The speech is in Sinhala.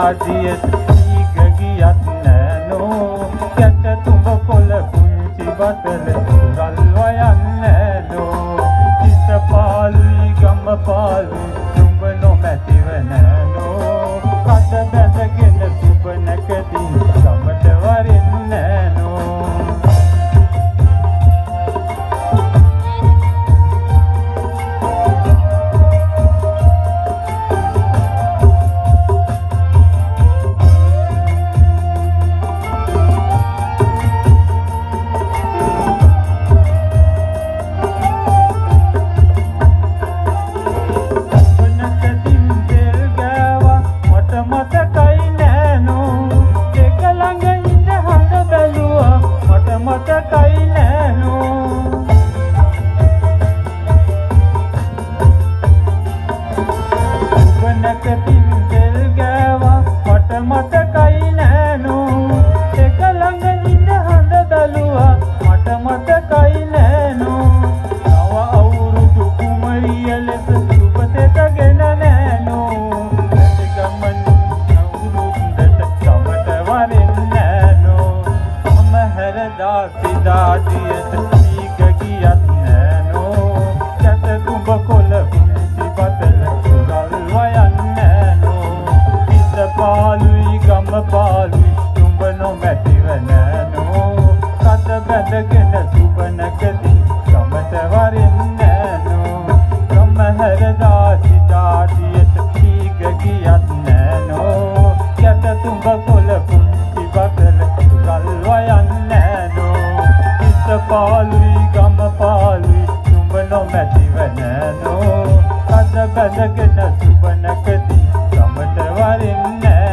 සිතාදියට ඊග ගියත් නෑනෝ කැට තුඹ කොළ පුංචි බතල කුරල් වයන් නෑනෝ හිත පාළුයි ගම පාළුයි තුඹ නොමැතිව නෑනෝ කඩ බැඳගෙන සුබ නැකදී ගමට වරින් නෑනෝ සිතාදියට ඊග ගියත් නෑනෝ කැට තුඹ කොළ පුංචි බතල කුරල් වයන් නෑනෝ හිත පාළුයි ගම පාළුයි තුඹ නොමැතිව නෑනෝ කඩ බැඳගෙන සුබ නැකදී ගමට වරින් නෑනෝ ගම හැරදා සිතාදියට ඊග ගියත් නෑනෝ කැට තුඹ කොළ පුංචි බතල කුරල් වයන් පාළුයි ගම පාළුයි තුඹ නොමැතිව නෑනෝ කඩ බැඳගෙන සුබ නැකදී ගමට වරින් නෑ